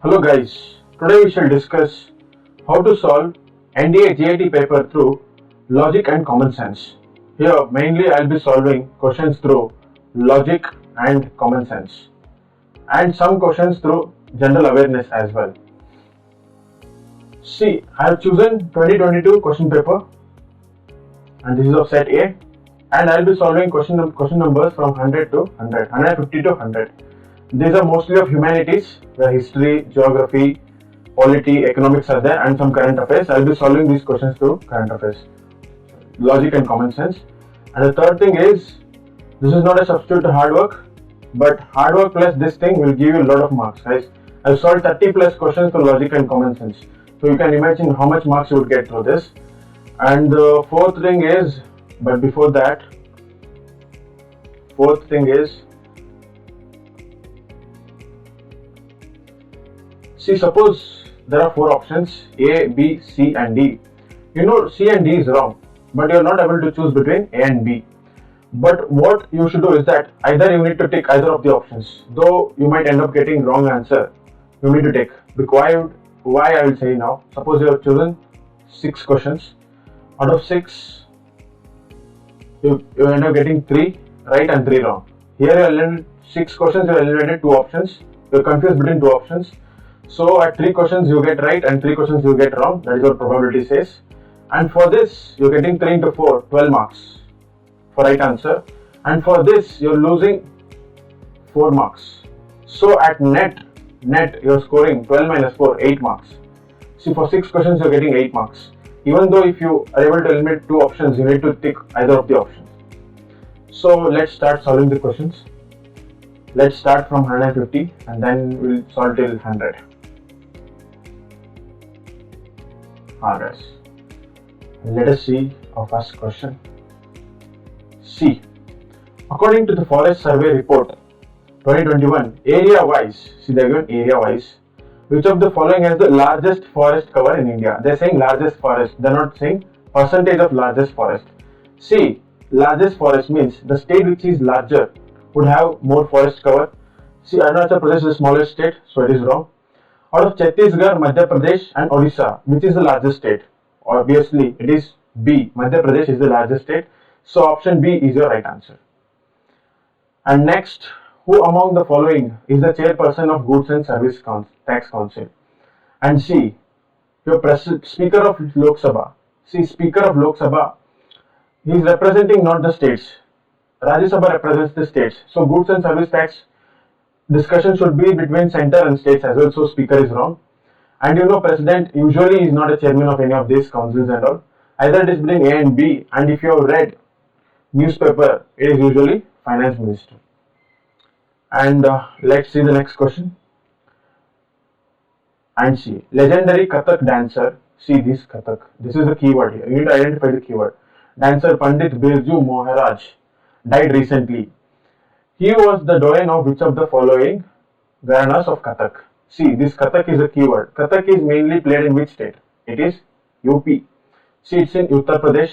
Hello guys, today we shall discuss how to solve NDA GAT paper through logic and common sense. Here mainly I will be solving questions through logic and common sense and some questions through general awareness as well. See, I have chosen 2022 question paper and this is of set A and I will be solving question numbers from 100 to 100, 150 to 100. These are mostly of humanities, where history, geography, polity, economics are there and some current affairs. I will be solving these questions through current affairs, logic and common sense. And the third thing is, this is not a substitute to hard work, but hard work plus this thing will give you a lot of marks. Guys, I have solved 30 plus questions for logic and common sense. So you can imagine how much marks you would get through this. And the fourth thing is, but before that, see, suppose there are 4 options A, B, C and D. You know C and D is wrong, but you are not able to choose between A and B. But what you should do is that either you need to take either of the options. Though you might end up getting wrong answer, you need to take. Why I will say now. Suppose you have chosen 6 questions. Out of 6, you end up getting 3 right and 3 wrong. Here you eliminated 6 questions, you eliminated 2 options. You are confused between 2 options. So at 3 questions you get right and 3 questions you get wrong. That is what probability says. And for this you are getting 3 into 4, 12 marks for right answer. And for this you are losing 4 marks. So at net you are scoring 12 minus 4, 8 marks. See, for 6 questions you are getting 8 marks. Even though if you are able to eliminate 2 options, you need to tick either of the options. So let's start solving the questions. Let's start from 150 and then we'll solve till 100. Alright, let us see our first question. C. According to the Forest Survey Report 2021, area-wise, see they are given area-wise, which of the following has the largest forest cover in India? They are saying largest forest, they are not saying percentage of largest forest. See, largest forest means the state which is larger would have more forest cover. See, Arunachal Pradesh is the smallest state, so it is wrong. Out of Chhattisgarh, Madhya Pradesh and Odisha, which is the largest state? Obviously, it is B. Madhya Pradesh is the largest state. So option B is your right answer. And next, who among the following is the chairperson of Goods and Service Tax Council? And C, your Speaker of Lok Sabha. See, Speaker of Lok Sabha, he is representing not the states. Rajya Sabha represents the states. So Goods and Service Tax discussion should be between center and states as well, so speaker is wrong. And you know, president usually is not a chairman of any of these councils and all. Either it is between A and B, and if you have read newspaper, it is usually finance minister. And let's see the next question. And see, legendary Kathak dancer, see this Kathak, this is the keyword here, you need to identify the keyword. Dancer Pandit Birju Maharaj died recently. He was the doyen of which of the following Gharanas of Kathak? See, this Kathak is a keyword. Kathak is mainly played in which state? It is UP. See, it's in Uttar Pradesh.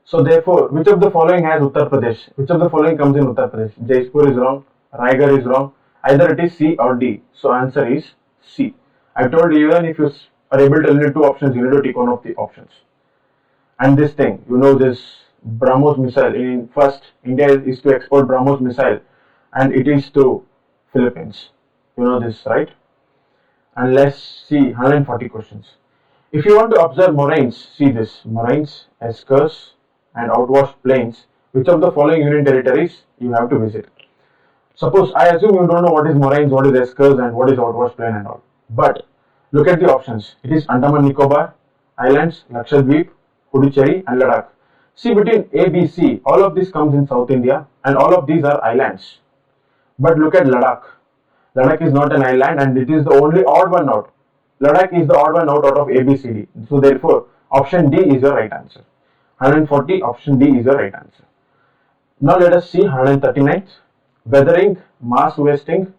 So therefore, which of the following has Uttar Pradesh? Which of the following comes in Uttar Pradesh? Jaipur is wrong. Raigarh is wrong. Either it is C or D. So answer is C. I told you, even if you are able to eliminate 2 options, you need to tick one of the options. And this thing, you know, this BrahMos missile, in first India is to export BrahMos missile and it is to Philippines. You know this, right? And let's see 140 questions. If you want to observe moraines, see this, moraines, eskers and outwashed plains, which of the following union territories you have to visit? Suppose, I assume you don't know what is moraines, what is eskers and what is outwashed plain and all. But look at the options. It is Andaman Nicobar Islands, Lakshadweep, Puducherry and Ladakh. See, between A, B, C, all of this comes in South India and all of these are islands. But look at Ladakh. Ladakh is not an island and it is the only odd one out. Ladakh is the odd one out of A, B, C, D. So therefore, option D is your right answer. 140, option D is your right answer. Now let us see 139th. Weathering, mass wasting,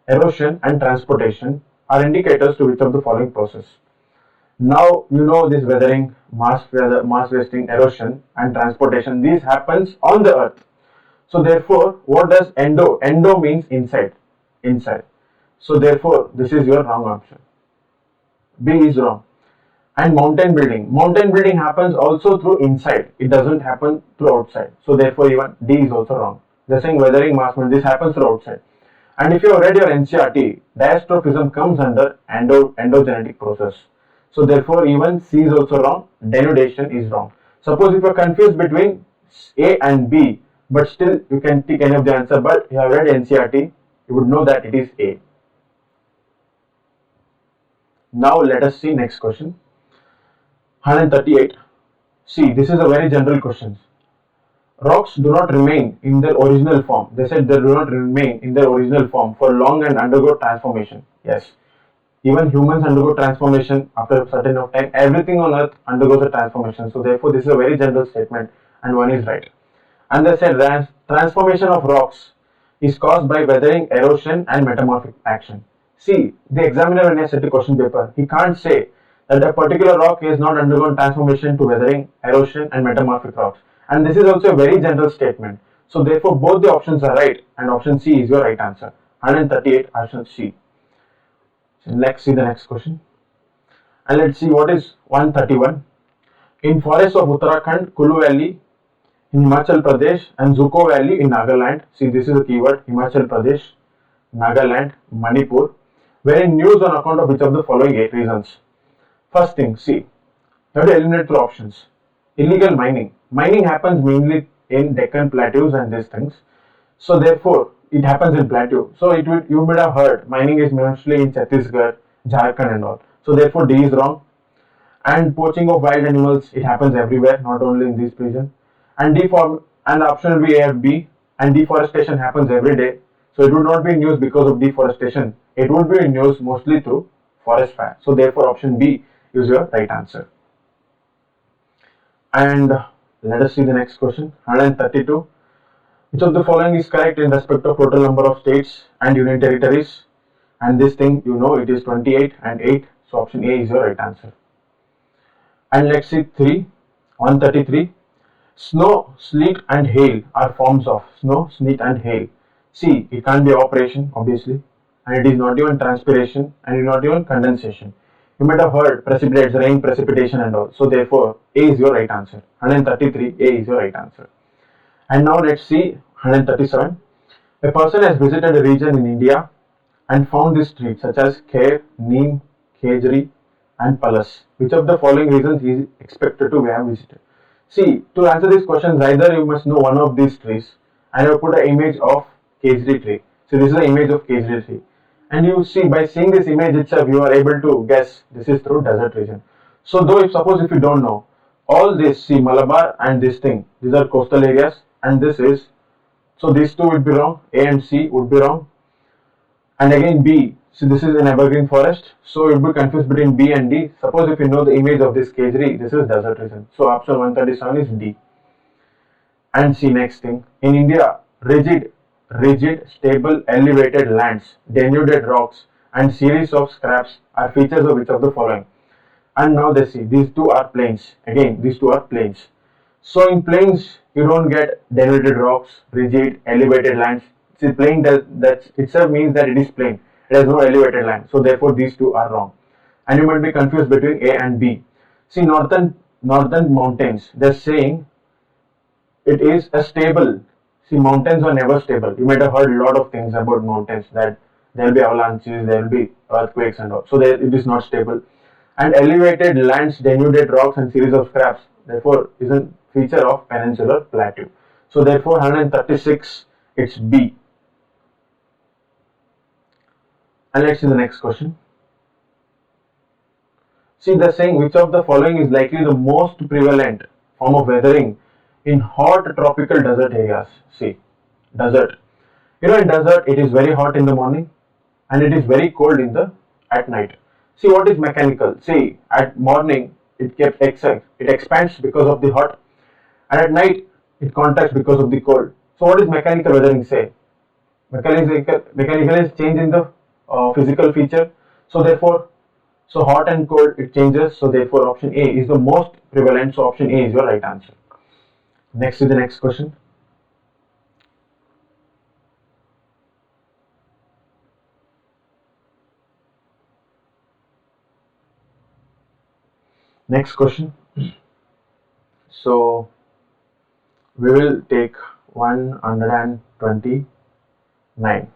erosion and transportation are indicators to which of the following process? Now you know this weathering, mass wasting, erosion and transportation, these happens on the earth. So therefore, what does endo? Endo means inside. So therefore, this is your wrong option. B is wrong. And mountain building. Mountain building happens also through inside. It doesn't happen through outside. So therefore, even D is also wrong. They're saying weathering, mass movement, this happens through outside. And if you have read your NCRT, diastrophism comes under endogenetic process. So therefore, even C is also wrong. Denudation is wrong. Suppose if you are confused between A and B, but still you can take any of the answer, but you have read NCRT, you would know that it is A. Now let us see next question. 138. See, this is a very general question. Rocks do not remain in their original form. They said they do not remain in their original form for long and undergo transformation. Yes. Even humans undergo transformation after a certain of time. Everything on earth undergoes a transformation. So therefore, this is a very general statement and one is right. And they said transformation of rocks is caused by weathering, erosion and metamorphic action. See, the examiner when he set the question paper, he can't say that a particular rock is not undergone transformation to weathering, erosion and metamorphic rocks. And this is also a very general statement. So therefore, both the options are right and option C is your right answer. 138 option C. So let's see the next question. And let's see what is 131. In forests of Uttarakhand, Kulu Valley in Himachal Pradesh and Zuko Valley in Nagaland. See, this is a keyword: Himachal Pradesh, Nagaland, Manipur. Wherein news on account of which of the following 8 reasons. First thing, see, you have to eliminate 2 options. Illegal mining. Mining happens mainly in Deccan plateaus and these things. So therefore, it happens in plateau. So you might have heard mining is mostly in Chhattisgarh, Jharkhand and all. So therefore, D is wrong. And poaching of wild animals, it happens everywhere, not only in this region. And option will be A and B. And deforestation happens every day. So it would not be in news because of deforestation. It would be in news mostly through forest fire. So therefore, option B is your right answer. And let us see the next question. 132. Which of the following is correct in respect of total number of states and union territories? And this thing, you know, it is 28 and 8. So option A is your right answer. And let's see 133. Snow, sleet and hail are forms of snow, sleet and hail. See, it can't be evaporation, obviously, and it is not even transpiration and it is not even condensation. You might have heard precipitates, rain, precipitation and all. So therefore, A is your right answer. 133, A is your right answer. And now let's see 137. A person has visited a region in India and found these trees such as Kher, Neem, Khejri and Palas. Which of the following reasons he is expected to have visited? See, to answer these questions, either you must know one of these trees and you put an image of Khejri tree. So this is the image of Khejri tree. And you see, by seeing this image itself, you are able to guess this is through desert region. So though if you don't know, all this, see Malabar and this thing, these are coastal areas and this is, so these two would be wrong, A and C would be wrong. And again B, see this is an evergreen forest, so you will be confused between B and D. Suppose if you know the image of this Khejri, this is desert region. So option 137 is D. And see next thing, in India, rigid, stable, elevated lands, denuded rocks and series of scraps are features of which of the following? And now they see, these two are plains. Again, these two are plains. So in plains, you don't get denuded rocks, rigid, elevated lands. See, plain that itself means that it is plain. It has no elevated land. So therefore, these two are wrong. And you might be confused between A and B. See, northern mountains, they're saying it is a stable. See, mountains are never stable. You might have heard a lot of things about mountains, that there will be avalanches, there will be earthquakes and all. So it is not stable. And elevated lands, denuded rocks and series of scraps, therefore is a feature of peninsular plateau. So therefore 136, it's B. And let's see the next question. See, they're saying which of the following is likely the most prevalent form of weathering in hot tropical desert areas. See, desert. You know, in desert it is very hot in the morning and it is very cold at night. See, what is mechanical? See, at morning it expands because of the hot, and at night it contracts because of the cold. So what is mechanical weathering say? Mechanical is change in the physical feature. So therefore, so hot and cold it changes. So therefore option A is the most prevalent. So option A is your right answer. Next is the next question. Next question. So we will take 129.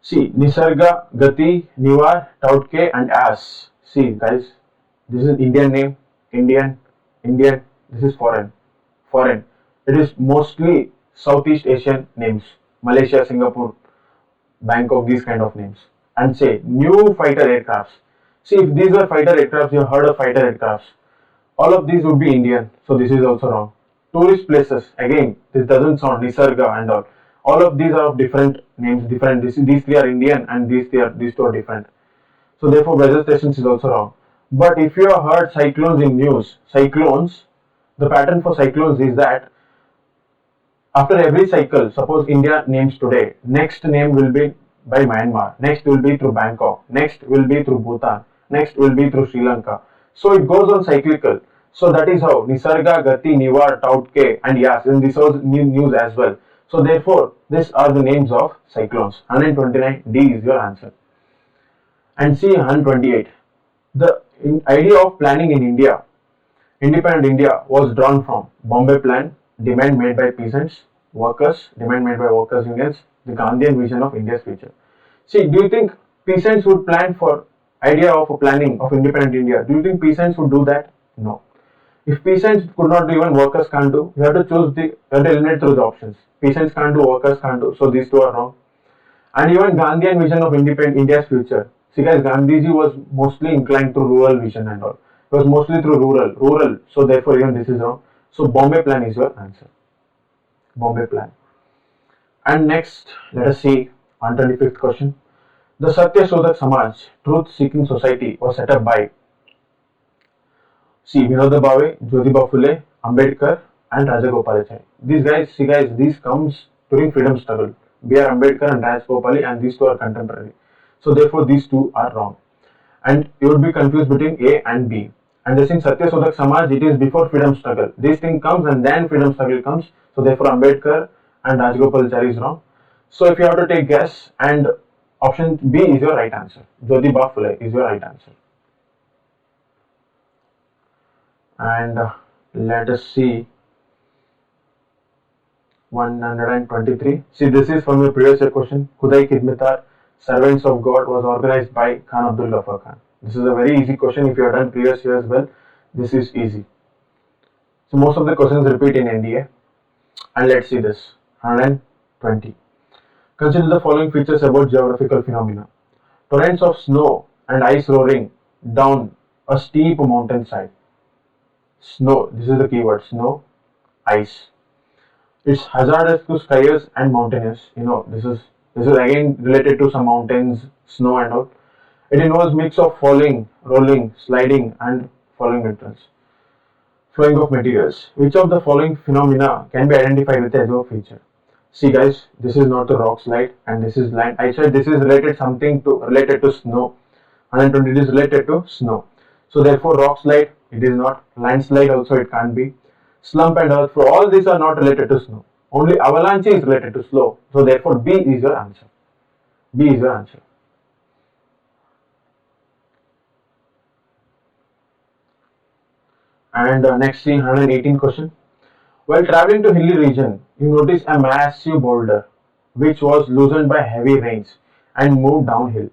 See, Nisarga, Gati, Nivar, Tautke, and As. See, guys, this is Indian name, Indian. This is foreign, foreign. It is mostly Southeast Asian names, Malaysia, Singapore, Bangkok, these kind of names. And say new fighter aircrafts. See, if these were fighter aircrafts, you heard of fighter aircrafts. All of these would be Indian, so this is also wrong. Tourist places, again, this doesn't sound Nisarga and all. All of these are of different names, different. These three are Indian, and these two are different. So therefore, weather stations is also wrong. But if you have heard cyclones in news, cyclones, the pattern for cyclones is that after every cycle, suppose India names today, next name will be by Myanmar, next will be through Bangkok, next will be through Bhutan, next will be through Sri Lanka. So it goes on cyclical. So that is how Nisarga, Gati, Nivar, Tautke, and Yas, and this was news as well. So therefore, these are the names of cyclones. 129, D is your answer. And C, 128. The idea of planning in India, independent India, was drawn from Bombay Plan, demand made by peasants, workers, demand made by workers' unions, the Gandhian vision of India's future. See, do you think peasants would plan for idea of planning of independent India? Do you think peasants would do that? No. If peasants could not do, even workers can't do, you have to eliminate those options. Peasants can't do, workers can't do, so these two are wrong. And even Gandhian vision of independent India's future. See guys, Gandhiji was mostly inclined to rural vision and all. It was mostly through rural. So therefore even this is wrong. So Bombay Plan is your answer. Bombay Plan. And next, let us see on 25th question. The Satya Sodhak Samaj, Truth Seeking Society, was set up by C. Vinoba Bhave, Jyotiba Phule, Ambedkar, and Rajagopalachari. These guys, see guys, these comes during freedom struggle. B.R. Ambedkar and Rajagopali, and these two are contemporary. So therefore these two are wrong. And you would be confused between A and B. And this thing Satya Sodhak Samaj, it is before freedom struggle. This thing comes and then freedom struggle comes. So therefore Ambedkar and Rajagopalachari is wrong. So if you have to take guess, and option B is your right answer. Jyotiba Phule is your right answer. And let us see 123. See, this is from your previous year question. Khudai Khidmatar, Servants of God, was organized by Khan Abdul Ghaffar Khan. This is a very easy question. If you have done previous year as well, this is easy. So most of the questions repeat in NDA. And let's see this. 120. Consider the following features about geographical phenomena. Torrents of snow and ice roaring down a steep mountainside. Snow, this is the keyword, snow, ice. It's hazardous to skiers and mountaineers. You know, this is again related to some mountains, snow and all. It involves mix of falling, rolling, sliding and flowing of materials. Which of the following phenomena can be identified with a feature? See guys, this is not the rock slide and this is land. I said this is related to snow. 120 is related to snow. So therefore rock slide, it is not. Landslide also it can't be. Slump and earthflow, all these are not related to snow. Only avalanche is related to snow. So therefore B is your answer. B is your answer. And next see 118 question. While traveling to hilly region, you notice a massive boulder which was loosened by heavy rains and moved downhill.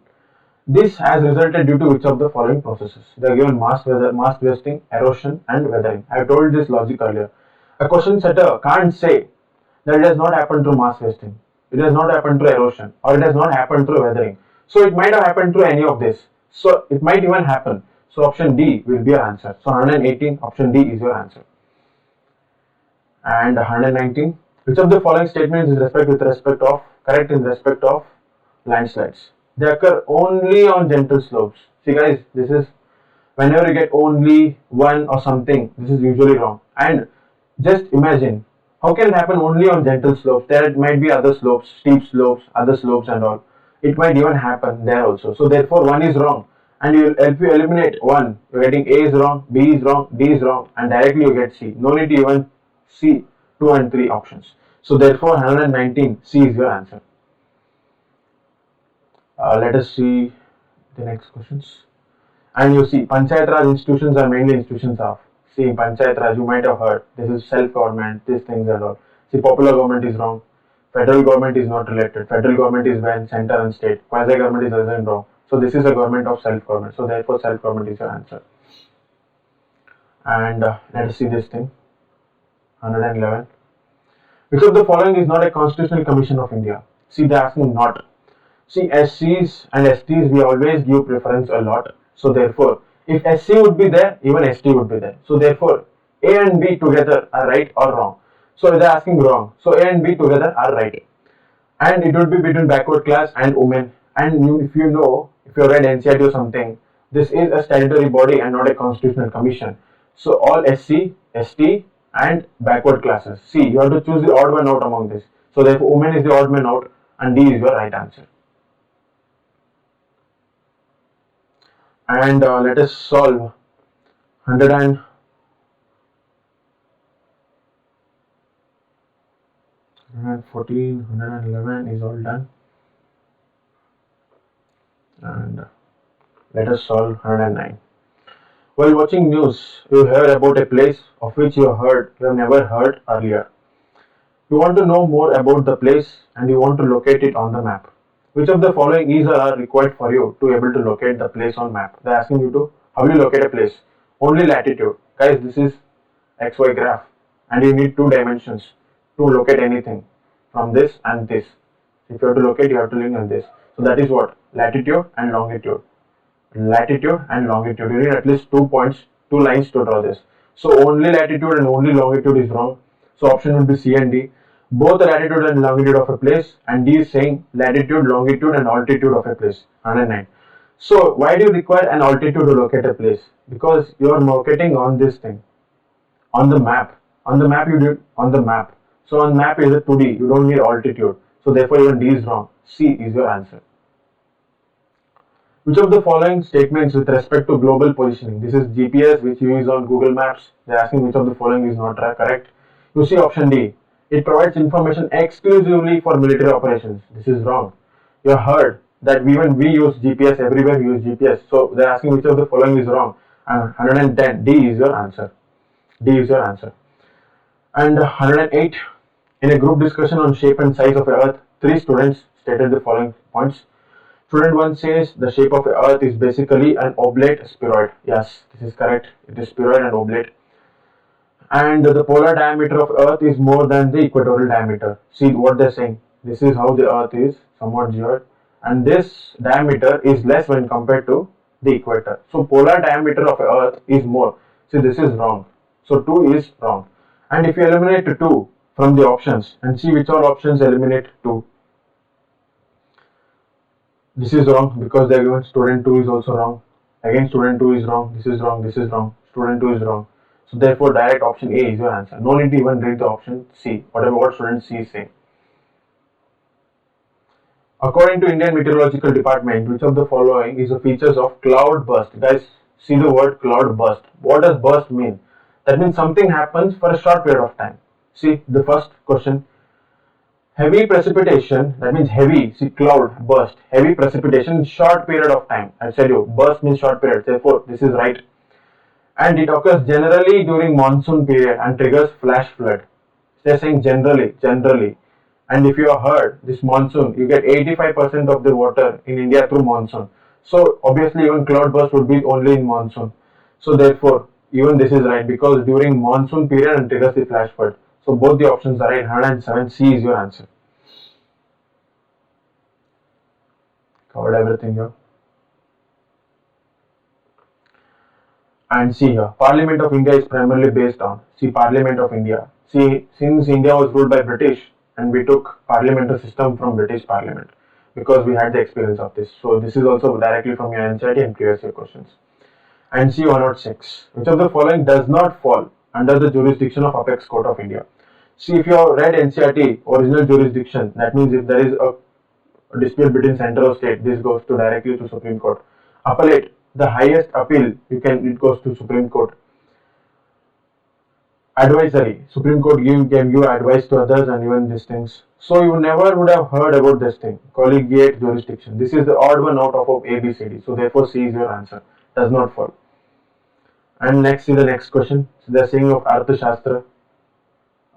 This has resulted due to which of the following processes? They are given mass wasting, erosion and weathering. I have told this logic earlier. A question setter can't say that it has not happened through mass wasting, it has not happened through erosion, or it has not happened through weathering. So it might have happened through any of this. So it might even happen. So option D will be your answer. So 118, option D is your answer. And 119, which of the following statements is correct in respect of landslides? They occur only on gentle slopes. See guys, this is whenever you get only one or something, this is usually wrong. And just imagine, how can it happen only on gentle slopes? There might be other slopes, steep slopes, other slopes and all. It might even happen there also. So therefore one is wrong. And if you eliminate one, you're getting A is wrong, B is wrong, D is wrong, and directly you get C. No need to even see 2 and 3 options. So therefore 119, C is your answer. Let us see the next questions. And you see, Panchayat Raj institutions are mainly institutions of. See, Panchayat Raj, you might have heard, this is self-government, these things and all. See, popular government is wrong. Federal government is not related. Federal government is when center and state. Quasi-government is again wrong. So this is a government of self-government. So therefore, self-government is your answer. And let us see this thing. 111. Which of the following is not a constitutional commission of India? See, they are asking not. See, SCs and STs, we always give preference a lot. So therefore, if SC would be there, even ST would be there. So therefore, A and B together are right or wrong. So they are asking wrong. So A and B together are right. And it would be between backward class and women. And if you know, if you read NCERT or something, this is a statutory body and not a constitutional commission. So all SC, ST and backward classes. See, you have to choose the odd one out among this. So therefore, women is the odd man out and D is your right answer. And let us solve 114, 111 is all done. And let us solve 109. While watching news, you heard about a place of which you have never heard earlier. You want to know more about the place and you want to locate it on the map. Which of the following is or are required for you to be able to locate the place on map? They are asking you to, how do you locate a place? Only latitude. Guys, this is XY graph and you need 2 dimensions to locate anything from this and this. If you have to locate, you have to link on this. So that is what? Latitude and longitude. Latitude and longitude. You need at least 2 points, 2 lines to draw this. So only latitude and only longitude is wrong. So option would be C and D. Both the latitude and longitude of a place, and D is saying latitude, longitude and altitude of a place. 109. So why do you require an altitude to locate a place? Because you are locating on this thing, on the map. On the map you did on the map. So on map is a 2D. You don't need altitude. So therefore even D is wrong. C is your answer. Which of the following statements with respect to global positioning? This is GPS which you use on Google Maps. They are asking which of the following is not correct. You see option D. It provides information exclusively for military operations. This is wrong. You heard that even we use GPS, everywhere we use GPS. So they are asking which of the following is wrong. And 110, D is your answer. D is your answer. And 108, in a group discussion on shape and size of the earth, 3 students stated the following points. Student 1 says the shape of the earth is basically an oblate spheroid. Yes, this is correct. It is spheroid and oblate. And the polar diameter of earth is more than the equatorial diameter. See what they are saying. This is how the earth is, somewhat geoid. And this diameter is less when compared to the equator. So polar diameter of earth is more. See, this is wrong. So 2 is wrong. And if you eliminate 2 from the options and see which all options eliminate 2. This is wrong because they are given student 2 is also wrong. Again student 2 is wrong. This is wrong. This is wrong. Student 2 is wrong. So therefore direct option A is your answer. No need to even read the option C, whatever what student C is saying. According to Indian Meteorological Department, which of the following is the features of cloud burst? Guys, see the word cloud burst. What does burst mean? That means something happens for a short period of time. See the first question. Heavy precipitation, that means heavy, see cloud, burst, heavy precipitation in short period of time. I said you, burst means short period, therefore this is right. And it occurs generally during monsoon period and triggers flash flood. They are saying generally. And if you have heard this monsoon, you get 85% of the water in India through monsoon. So obviously even cloud burst would be only in monsoon. So therefore even this is right because during monsoon period and triggers the flash flood. So both the options are right. 107, C is your answer. Covered everything here. And see here, Parliament of India is primarily based on, see Parliament of India. See, since India was ruled by British and we took parliamentary system from British Parliament because we had the experience of this. So this is also directly from your NCERT and previous year questions. And see 106, which of the following does not fall under the jurisdiction of Apex Court of India? See, if you have read NCERT original jurisdiction, that means if there is a dispute between center or state, this goes to directly to Supreme Court. Appellate, the highest appeal, it goes to Supreme Court. Advisory, Supreme Court can give advice to others and even these things. So you never would have heard about this thing, collegiate jurisdiction. This is the odd one out of A, B, C, D. So therefore C is your answer. does not fall. And next is the next question. So they are saying of Arthashastra.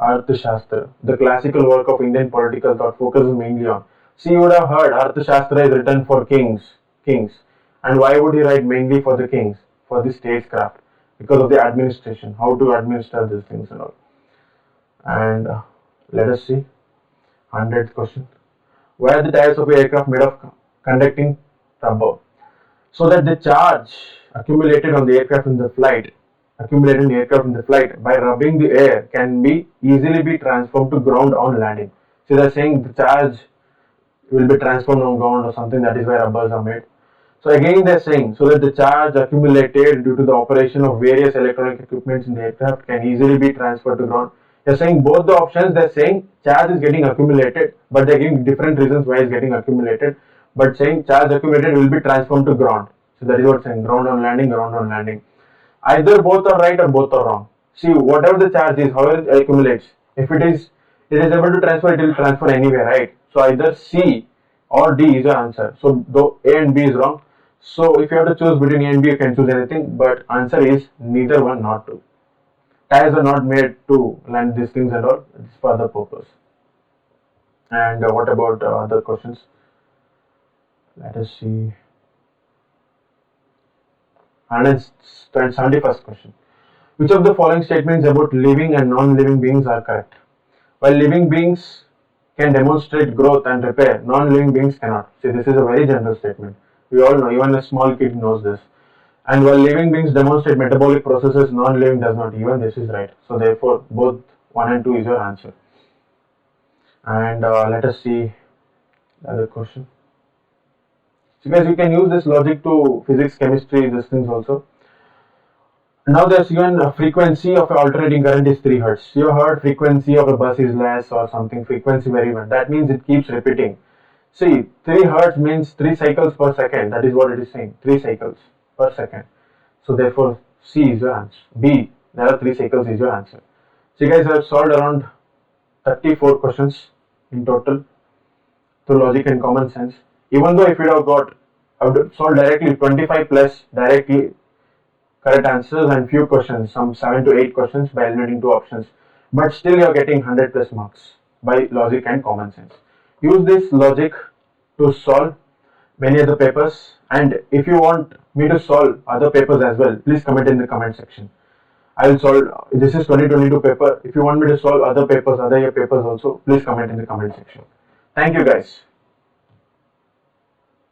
Arthashastra, the classical work of Indian political thought, focuses mainly on. See, you would have heard Arthashastra is written for kings. And why would he write mainly for the kings? For the statecraft, because of the administration, how to administer these things and all. And let us see, 100th question. Why are the tires of the aircraft made of conducting rubber? So that the charge accumulated on the aircraft in the flight, by rubbing the air can be easily be transformed to ground on landing. So they are saying the charge will be transformed on ground or something, that is why rubbers are made. So again they are saying, so that the charge accumulated due to the operation of various electronic equipments in the aircraft can easily be transferred to ground. They are saying both the options. They are saying charge is getting accumulated, but they are giving different reasons why it's getting accumulated. But saying charge accumulated will be transformed to ground. So that is what saying, ground on landing, ground on landing. Either both are right or both are wrong. See, whatever the charge is, however it accumulates, if it is able to transfer, it will transfer anywhere, right? So either C or D is your answer. So though A and B is wrong. So if you have to choose between A and B, you can choose anything. But answer is neither one, not two. Tires are not made to land these things at all. It's for other purpose. And what about other questions? Let us see. 171st question. Which of the following statements about living and non-living beings are correct? While living beings can demonstrate growth and repair, non-living beings cannot. See, this is a very general statement. We all know, even a small kid knows this. And while living beings demonstrate metabolic processes, non-living does not. Even this is right. So therefore, both 1 and 2 is your answer. And let us see the other question. So guys, you can use this logic to physics, chemistry, these things also. Now there's given a frequency of an alternating current is 3 Hz. You heard frequency of a bus is less or something, frequency variable. That means it keeps repeating. See, 3 Hz means 3 cycles per second. That is what it is saying, 3 cycles per second. So therefore C is your answer. B, there are 3 cycles is your answer. So you guys have solved around 34 questions in total through logic and common sense. Even though if you have got, I would have solved directly 25 plus directly correct answers and few questions, some 7 to 8 questions by eliminating 2 options. But still you are getting 100 plus marks by logic and common sense. Use this logic to solve many other papers, and if you want me to solve other papers as well, please comment in the comment section. I will solve, this is 2022 paper. If you want me to solve other papers, other year papers also, please comment in the comment section. Thank you guys.